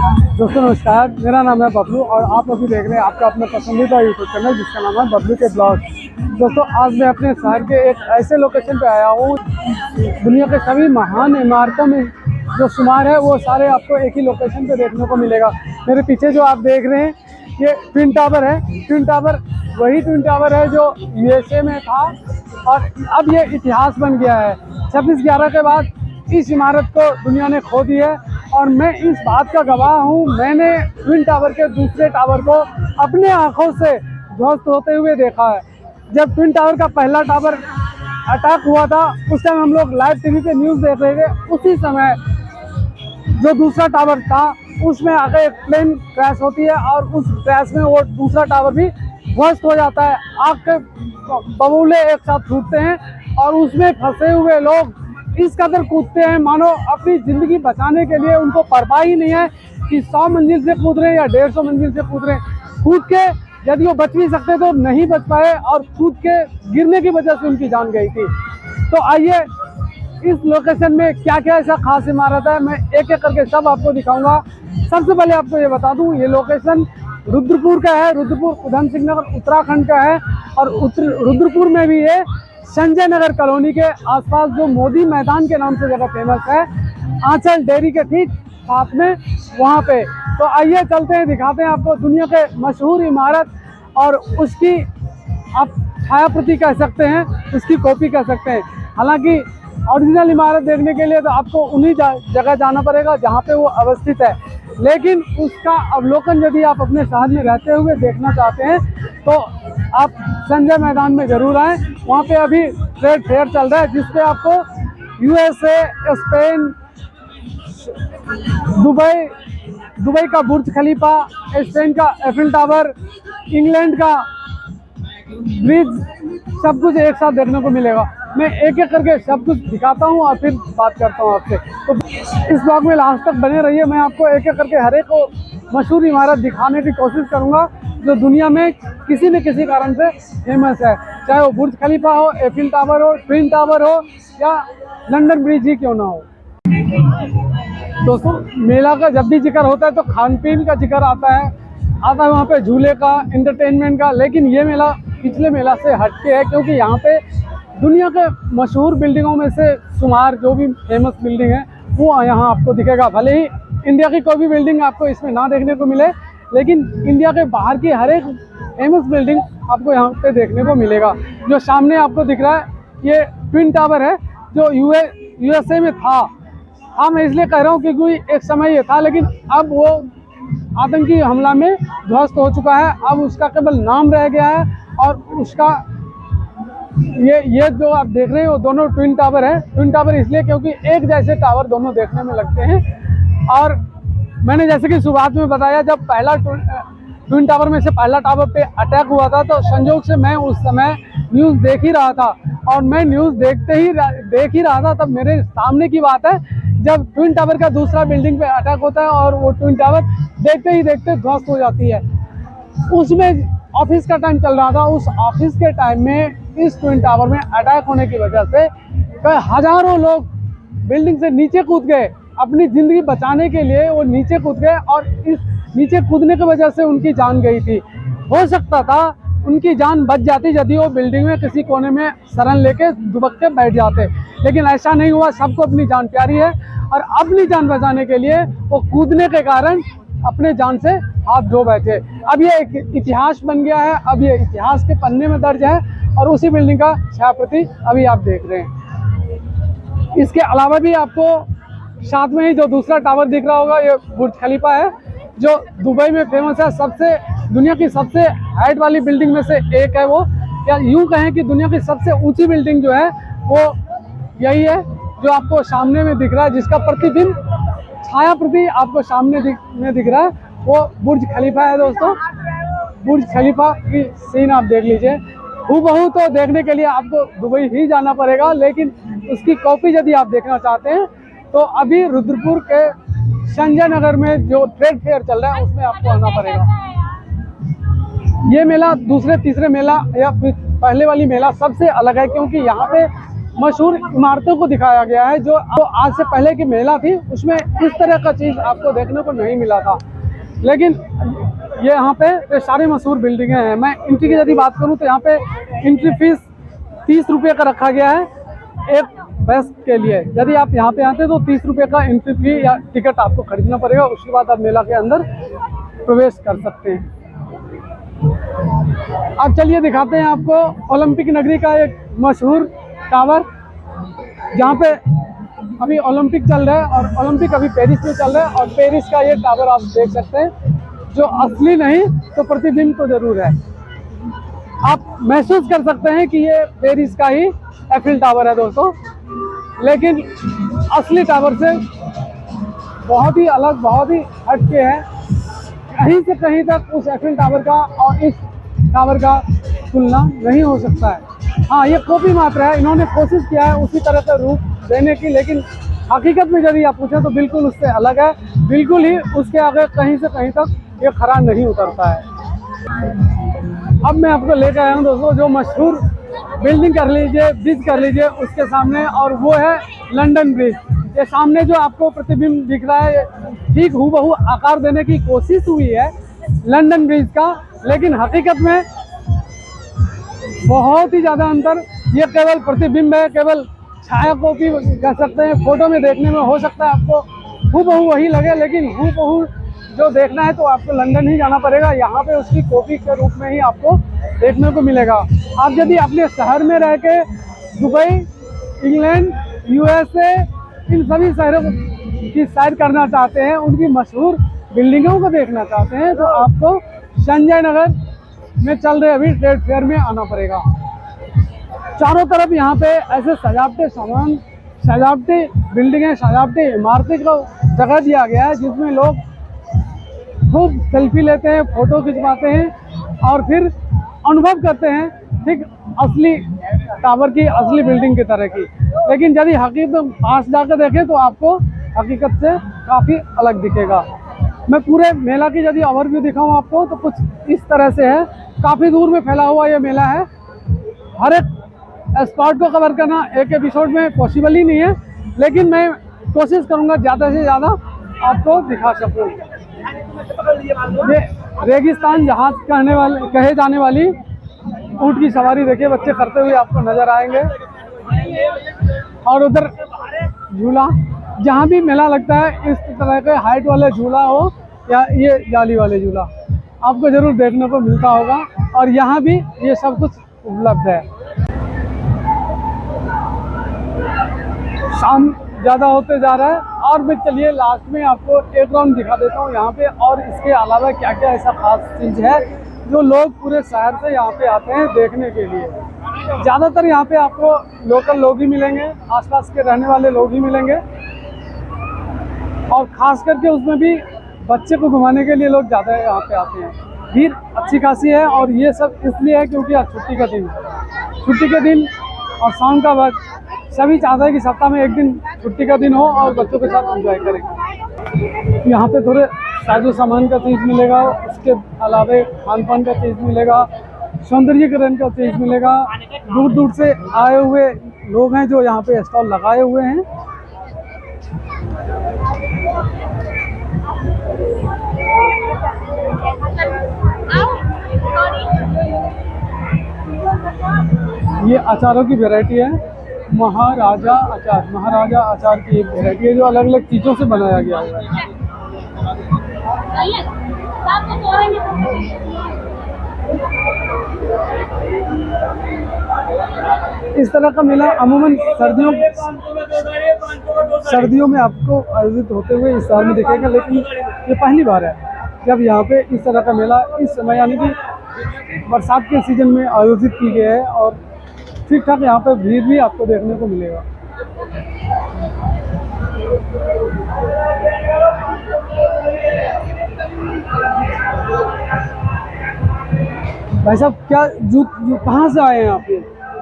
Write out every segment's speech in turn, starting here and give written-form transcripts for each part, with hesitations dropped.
दोस्तों नमस्कार, मेरा नाम है बबलू और आप अभी देख रहे हैं आपका अपना पसंदीदा यूट्यूब चैनल जिसका नाम है बबलू के ब्लॉग। दोस्तों आज मैं अपने शहर के एक ऐसे लोकेशन पे आया हूँ, दुनिया के सभी महान इमारतों में जो शुमार है वो सारे आपको एक ही लोकेशन पे देखने को मिलेगा। मेरे पीछे जो आप देख रहे हैं ये ट्विन टावर है। ट्विन टावर वही ट्विन टावर है जो यूएसए में था और अब ये इतिहास बन गया है। 26/11 के बाद इस इमारत को दुनिया ने खो दी है और मैं इस बात का गवाह हूँ। मैंने ट्विन टावर के दूसरे टावर को अपने आंखों से ध्वस्त होते हुए देखा है। जब ट्विन टावर का पहला टावर अटैक हुआ था उस टाइम हम लोग लाइव टीवी पे न्यूज़ देख रहे थे। उसी समय जो दूसरा टावर था उसमें आगे एक प्लेन क्रैश होती है और उस क्रैश में वो दूसरा टावर भी ध्वस्त हो जाता है। आग के बबूले एक साथ फूटते हैं और उसमें फंसे हुए लोग इस कदर कूदते हैं मानो अपनी ज़िंदगी बचाने के लिए उनको परवाह ही नहीं है कि 100 मंजिल से कूद रहे हैं या 150 मंजिल से कूद रहे हैं। कूद के यदि वो बच भी सकते तो नहीं बच पाए और कूद के गिरने की वजह से उनकी जान गई थी। तो आइए इस लोकेशन में क्या क्या ऐसा खास इमारत है मैं एक एक करके सब आपको दिखाऊंगा। सबसे पहले आपको ये बता दूं ये लोकेशन रुद्रपुर का है। रुद्रपुर उधम सिंह नगर उत्तराखंड का है और रुद्रपुर में भी ये संजय नगर कॉलोनी के आसपास जो मोदी मैदान के नाम से जगह फेमस है, आंचल डेयरी के ठीक साथ में वहाँ पे। तो आइए चलते हैं, दिखाते हैं आपको दुनिया के मशहूर इमारत और उसकी आप छायाप्रति कह सकते हैं, उसकी कॉपी कह सकते हैं। हालांकि ओरिजिनल इमारत देखने के लिए तो आपको उन्हीं जगह जाना पड़ेगा जहाँ पे वो अवस्थित है, लेकिन उसका अवलोकन यदि आप अपने शहर में रहते हुए देखना चाहते हैं तो आप संजय मैदान में ज़रूर आएँ। वहाँ पे अभी ट्रेड फेयर चल रहा है जिसपे आपको यूएसए, स्पेन, दुबई का बुर्ज खलीफा, स्पेन का एफिल टावर, इंग्लैंड का ब्रिज सब कुछ एक साथ देखने को मिलेगा। मैं एक एक करके सब कुछ दिखाता हूँ और फिर बात करता हूँ आपसे। तो इस ब्लॉग में लास्ट तक बने रहिए। मैं आपको एक एक करके हर एक को मशहूर इमारत दिखाने की कोशिश करूँगा जो दुनिया में किसी न किसी कारण से फेमस है, चाहे वो बुर्ज खलीफा हो, एफिल टावर हो, ट्विन टावर हो या लंदन ब्रिज ही क्यों ना हो। दोस्तों मेला का जब भी जिक्र होता है तो खान पीन का जिक्र आता है वहाँ पे झूले का, एंटरटेनमेंट का। लेकिन ये मेला पिछले मेला से हटके है क्योंकि यहाँ पे दुनिया के मशहूर बिल्डिंगों में से शुमार जो भी फेमस बिल्डिंग है वो यहाँ आपको दिखेगा। भले ही इंडिया की कोई भी बिल्डिंग आपको इसमें ना देखने को मिले, लेकिन इंडिया के बाहर की हर एक फेमस बिल्डिंग आपको यहाँ पे देखने को मिलेगा। जो सामने आपको दिख रहा है ये ट्विन टावर है जो यूएसए में था। हाँ मैं इसलिए कह रहा हूँ क्योंकि एक समय ये था लेकिन अब वो आतंकी हमला में ध्वस्त हो चुका है। अब उसका केवल नाम रह गया है और उसका ये जो आप देख रहे हैं वो दोनों ट्विन टावर है। ट्विन टावर इसलिए क्योंकि एक जैसे टावर दोनों देखने में लगते हैं। और मैंने जैसे कि शुरुआत में बताया जब पहला ट्विन टावर में से पहला टावर पे अटैक हुआ था तो संयोग से मैं उस समय न्यूज़ देख ही रहा था और मैं न्यूज़ देख ही रहा था तब मेरे सामने की बात है जब ट्विन टावर का दूसरा बिल्डिंग पे अटैक होता है और वो ट्विन टावर देखते ही देखते ध्वस्त हो जाती है। उसमें ऑफिस का टाइम चल रहा था। उस ऑफिस के टाइम में इस ट्विन टावर में अटैक होने की वजह से हजारों लोग बिल्डिंग से नीचे कूद गए। अपनी ज़िंदगी बचाने के लिए वो नीचे कूद गए और इस नीचे कूदने की वजह से उनकी जान गई थी। हो सकता था उनकी जान बच जाती यदि वो बिल्डिंग में किसी कोने में शरण लेके दुबक के बैठ जाते, लेकिन ऐसा नहीं हुआ। सबको अपनी जान प्यारी है और अपनी जान बचाने के लिए वो कूदने के कारण अपने जान से हाथ धो बैठे। अब ये एक इतिहास बन गया है, अब ये इतिहास के पन्ने में दर्ज है और उसी बिल्डिंग का छायाप्रति अभी आप देख रहे हैं। इसके अलावा भी आपको साथ में ही जो दूसरा टावर दिख रहा होगा ये बुर्ज खलीफा है जो दुबई में फेमस है। सबसे दुनिया की सबसे हाइट वाली बिल्डिंग में से एक है वो, या यूँ कहें कि दुनिया की सबसे ऊंची बिल्डिंग जो है वो यही है जो आपको सामने में दिख रहा है, जिसका प्रतिबिंब छाया प्रति आपको सामने में दिख रहा है वो बुर्ज खलीफा है। दोस्तों बुर्ज खलीफा की सीन आप देख लीजिए। हूबहू तो देखने के लिए आपको दुबई ही जाना पड़ेगा, लेकिन उसकी कॉपी यदि आप देखना चाहते हैं तो अभी रुद्रपुर के संजय नगर में जो ट्रेड फेयर चल रहा है उसमें आपको आना पड़ेगा। ये मेला दूसरे तीसरे मेला या फिर पहले वाली मेला सबसे अलग है क्योंकि यहाँ पे मशहूर इमारतों को दिखाया गया है जो आज से पहले की मेला थी उसमें इस तरह का चीज़ आपको देखने को नहीं मिला था। लेकिन ये यहाँ पे ये सारी मशहूर बिल्डिंगें हैं। मैं इनकी की यदि बात करूँ तो यहाँ पे एंट्री फीस 30 रुपये का रखा गया है एक बस के लिए। यदि आप यहाँ पे आते हैं तो 30 रुपये का एंट्री फी या टिकट आपको खरीदना पड़ेगा, उसके बाद आप मेला के अंदर प्रवेश कर सकते हैं। अब चलिए दिखाते हैं आपको ओलंपिक नगरी का एक मशहूर टावर, जहाँ पे अभी ओलंपिक चल रहा है और ओलंपिक अभी पेरिस में चल रहा है और पेरिस का ये टावर आप देख सकते हैं, जो असली नहीं तो प्रतिबिंब तो जरूर है। आप महसूस कर सकते हैं कि ये पेरिस का ही एफिल टावर है दोस्तों, लेकिन असली टावर से बहुत ही अलग, बहुत ही हटके है। कहीं से कहीं तक उस एफिल टावर का और इस टावर का तुलना नहीं हो सकता है। हाँ, ये कॉपी मात्र है, इन्होंने कोशिश किया है उसी तरह का रूप देने की, लेकिन हकीकत में यदि आप पूछें तो बिल्कुल उससे अलग है। बिल्कुल ही उसके आगे कहीं से कहीं तक ये खरा नहीं उतरता है। अब मैं आपको लेकर आया हूँ दोस्तों जो मशहूर बिल्डिंग कर लीजिए, ब्रिज कर लीजिए उसके सामने, और वो है लंदन ब्रिज। ये सामने जो आपको प्रतिबिंब दिख रहा है ठीक हूबहू आकार देने की कोशिश हुई है लंदन ब्रिज का, लेकिन हकीकत में बहुत ही ज़्यादा अंतर। ये केवल प्रतिबिंब है, केवल छाया कॉपी कह सकते हैं। फोटो में देखने में हो सकता है आपको हूबहू वही लगे, लेकिन हूबहू जो देखना है तो आपको लंदन ही जाना पड़ेगा। यहाँ पे उसकी कॉपी के रूप में ही आपको देखने को मिलेगा। आप यदि अपने शहर में रह के दुबई, इंग्लैंड, यूएसए इन सभी शहरों की सैर करना चाहते हैं, उनकी मशहूर बिल्डिंगों को देखना चाहते हैं, तो आपको संजय नगर में चल रहे अभी ट्रेड फेयर में आना पड़ेगा। चारों तरफ यहाँ पे ऐसे सजावटी सामान, सजावटी बिल्डिंगें, सजावटी इमारतें को जगह दिया गया है जिसमें लोग खूब सेल्फी लेते हैं, फोटो खिंचवाते हैं और फिर अनुभव करते हैं ठीक असली टावर की, असली बिल्डिंग की तरह की। लेकिन यदि हकीकत पास जाकर देखें तो आपको हकीकत से काफ़ी अलग दिखेगा। मैं पूरे मेला की यदि ओवरव्यू दिखाऊं आपको तो कुछ इस तरह से है। काफ़ी दूर में फैला हुआ ये मेला है। हर एक स्पॉट को कवर करना एक एपिसोड में पॉसिबल ही नहीं है, लेकिन मैं कोशिश करूंगा ज़्यादा से ज़्यादा आपको दिखा सकूं। ये रेगिस्तान जहाज कहे जाने वाली ऊँट की सवारी देखिए बच्चे करते हुए आपको नज़र आएंगे। और उधर झूला, जहाँ भी मेला लगता है इस तरह के हाइट वाले झूला हो या ये जाली वाले झूला आपको ज़रूर देखने को मिलता होगा, और यहाँ भी ये सब कुछ उपलब्ध है। शाम ज़्यादा होते जा रहा है और मैं चलिए लास्ट में आपको एक राउंड दिखा देता हूँ यहाँ पे, और इसके अलावा क्या क्या ऐसा खास चीज़ है जो लोग पूरे शहर से यहाँ पे आते हैं देखने के लिए। ज़्यादातर यहाँ पे आपको लोकल लोग ही मिलेंगे, आसपास के रहने वाले लोग ही मिलेंगे, और ख़ास करके उसमें भी बच्चे को घुमाने के लिए लोग ज़्यादा यहाँ पे आते हैं। भीड़ अच्छी खासी है और ये सब इसलिए है क्योंकि आज छुट्टी का दिन है। छुट्टी के दिन और शाम का वक्त सभी चाहते हैं कि सप्ताह में एक दिन छुट्टी का दिन हो और बच्चों के साथ एंजॉय करें। यहाँ पे थोड़े साजो सामान का चीज़ मिलेगा, उसके अलावा खान पान का चीज़ मिलेगा, सौंदर्यीकरण का चीज़ मिलेगा। दूर दूर से आए हुए लोग हैं जो यहाँ पे स्टॉल लगाए हुए हैं। ये अचारों की वैरायटी है, महाराजा अचार। महाराजा अचार की एक वैरायटी है जो अलग अलग चीज़ों से बनाया गया है। इस तरह का मेला अमूमन सर्दियों में आपको आयोजित होते हुए इस शहर में दिखेगा, लेकिन ये पहली बार है जब यहाँ पे इस तरह का मेला इस समय यानी कि बरसात के सीजन में आयोजित की गई है, और ठीक ठाक यहाँ पे भीड़ भी आपको देखने को मिलेगा। भाई साहब क्या कहाँ से आए हैं आप ये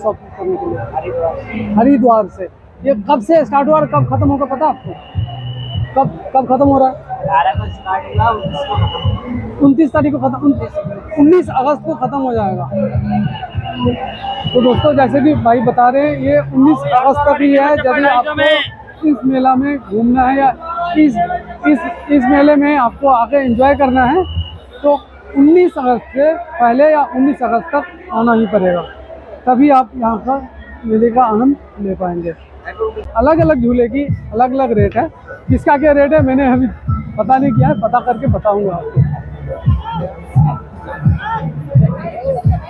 शॉप करने के लिए? हरिद्वार से। ये कब से स्टार्ट हुआ और कब खत्म होगा पता आपको? कब खत्म हो रहा है? 29 तारीख को खत्म, 19 अगस्त को खत्म हो जाएगा। तो दोस्तों जैसे कि भाई बता रहे हैं ये 19 अगस्त तक ही है। यदि आपको इस मेला में घूमना है या इस मेले में आपको आके एंजॉय करना है तो 19 अगस्त से पहले या 19 अगस्त तक आना ही पड़ेगा, तभी आप यहाँ का मेले का आनंद ले पाएंगे। अलग अलग झूले की अलग अलग रेट है, किसका क्या रेट है मैंने अभी पता नहीं किया है, पता करके बताऊंगा आपको।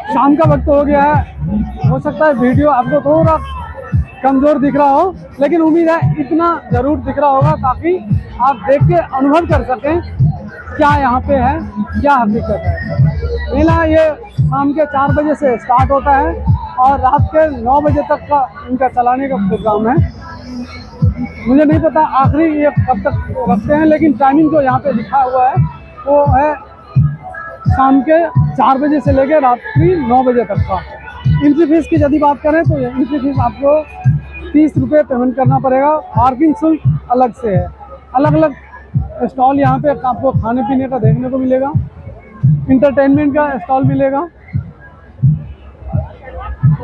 शाम का वक्त हो गया है, हो सकता है वीडियो आपको थोड़ा कमज़ोर दिख रहा हो, लेकिन उम्मीद है इतना ज़रूर दिख रहा होगा ताकि आप देख के अनुभव कर सकें क्या यहाँ पे है, क्या हकीकत है। मेला ये शाम के 4 बजे से स्टार्ट होता है और रात के 9 बजे तक का इनका चलाने का प्रोग्राम है। मुझे नहीं पता आखिरी ये कब तक रखते हैं, लेकिन टाइमिंग जो यहाँ पे लिखा हुआ है वो है शाम के 4 बजे से लेकर रात्रि 9 बजे तक का। एंट्री फीस की यदि बात करें तो एंट्री फीस आपको 30 रुपये पेमेंट करना पड़ेगा। पार्किंग शुल्क अलग से है। अलग अलग स्टॉल यहाँ पे आपको खाने पीने का देखने को मिलेगा, इंटरटेनमेंट का स्टॉल मिलेगा।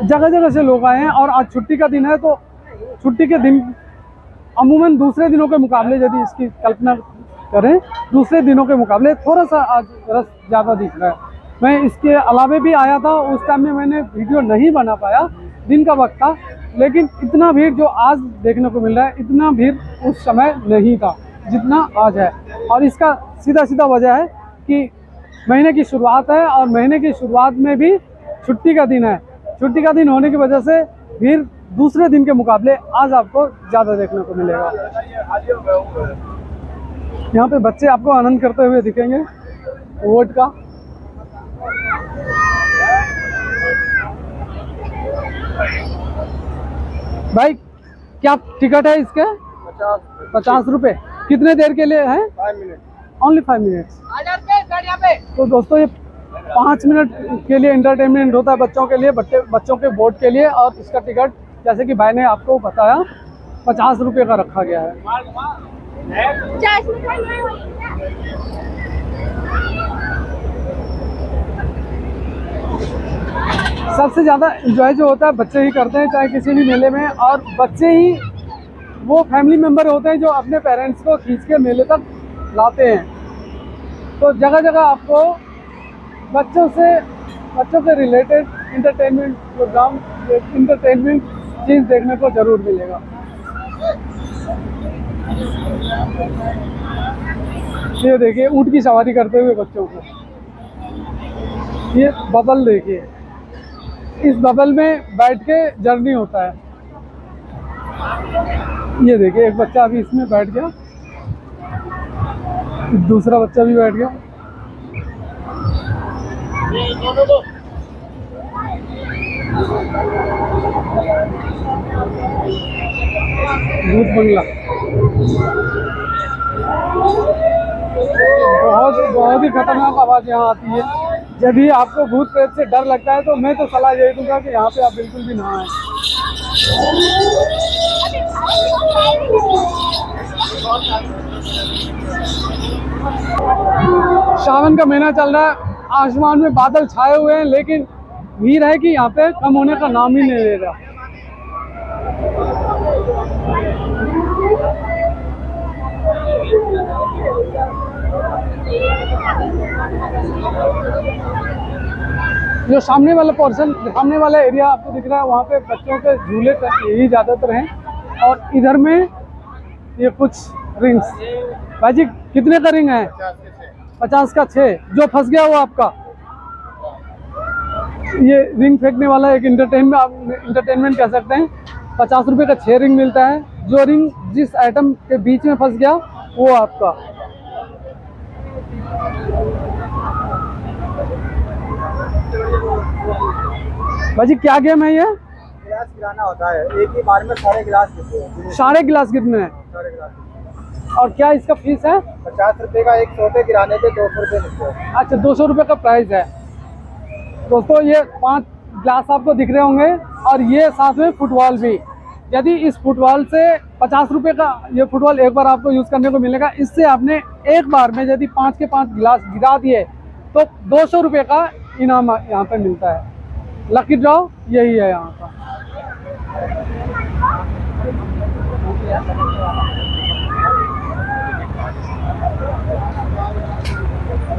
जगह जगह से लोग आए हैं और आज छुट्टी का दिन है, तो छुट्टी के दिन अमूमन दूसरे दिनों के मुकाबले यदि इसकी कल्पना करें, दूसरे दिनों के मुकाबले थोड़ा सा आज रस ज़्यादा दिख रहा है। मैं इसके अलावे भी आया था, उस टाइम में मैंने वीडियो नहीं बना पाया, दिन का वक्त था, लेकिन इतना भीड़ जो आज देखने को मिल रहा है इतना भीड़ उस समय नहीं था जितना आज है। और इसका सीधा सीधा वजह है कि महीने की शुरुआत है और महीने की शुरुआत में भी छुट्टी का दिन है। छुट्टी का दिन होने की वजह से भीड़ दूसरे दिन के मुकाबले आज आपको ज़्यादा देखने को मिलेगा। यहाँ पे बच्चे आपको आनंद करते हुए दिखेंगे वोट का। भाई क्या टिकट है इसके? 50 रुपये। कितने देर के लिए है? 5 मिनट। Only 5 minutes. तो दोस्तों ये 5 मिनट के लिए एंटरटेनमेंट होता है बच्चों के लिए, बच्चों के बोर्ड के लिए। और इसका टिकट जैसे कि भाई ने आपको बताया 50 रुपये का रखा गया है। सबसे ज़्यादा एंजॉय जो होता है बच्चे ही करते हैं, चाहे किसी भी मेले में। और बच्चे ही वो फैमिली मेम्बर होते हैं जो अपने पेरेंट्स को खींच के मेले तक लाते हैं। तो जगह जगह आपको बच्चों के रिलेटेड इंटरटेनमेंट प्रोग्राम, इंटरटेनमेंट चीज़ देखने को ज़रूर मिलेगा। ये देखिए ऊँट की सवारी करते हुए बच्चों को। ये बबल देखिए, इस बबल में बैठ के जर्नी होता है। ये देखिए एक बच्चा अभी इसमें बैठ गया, दूसरा बच्चा भी बैठ गया। भूत बंगला बहुत ही खतरनाक आवाज़ यहाँ आती है। जब भी आपको भूत प्रेत से डर लगता है तो मैं तो सलाह यही दूंगा कि यहाँ पे आप बिल्कुल भी ना आएं। सावन का महीना चल रहा है, आसमान में बादल छाए हुए हैं, लेकिन भीड़ है कि यहाँ पे कम होने का नाम ही नहीं ले रहा। जो सामने वाला पोर्शन, सामने वाला एरिया आपको दिख रहा है, वहाँ पे बच्चों के झूले यही ज़्यादातर हैं। और इधर में ये कुछ रिंग्स। भाई जी कितने का रिंग है? 50 का 6। जो फंस गया वो आपका। ये रिंग फेंकने वाला एक इंटरटेनमेंट कह सकते हैं। 50 रुपये का 6 रिंग मिलता है। जो रिंग जिस आइटम के बीच में फंस गया वो आपका। भाजी क्या गेम है ये? गिलास गिराना होता है, एक ही बार में सारे गिलास गिरते हैं। सारे गिलास कितने हैं? सारे गिलास। और क्या इसका फीस है? 50 रुपये का एक छोटे गिराने के 200 रुपये मिलते हैं। अच्छा 200 रुपये का प्राइस है। दोस्तों ये 5 गिलास आपको दिख रहे होंगे और ये साथ में फुटबॉल भी। यदि इस फुटबॉल से 50 रुपये का ये फुटबॉल एक बार आपको यूज़ करने को मिलेगा। इससे आपने एक बार में यदि 5 के 5 गिलास गिरा दिए तो 200 रुपये का इनाम यहाँ पे मिलता है। लकी ड्रॉ यही है यहाँ का।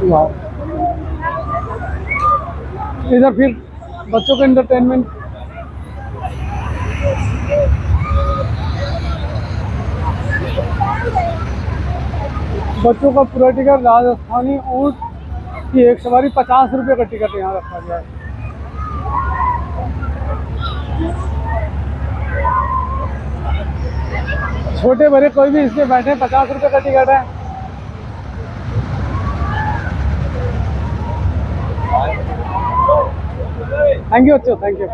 वाह, इधर फिर बच्चों का एंटरटेनमेंट। बच्चों का पूरा टिकट, राजस्थानी ऊँट की एक सवारी 50 रुपये का टिकट यहाँ रखा गया है। छोटे बड़े कोई भी इसमें बैठे, 50 रुपये का टिकट है। थैंक यू बच्चों, थैंक यू।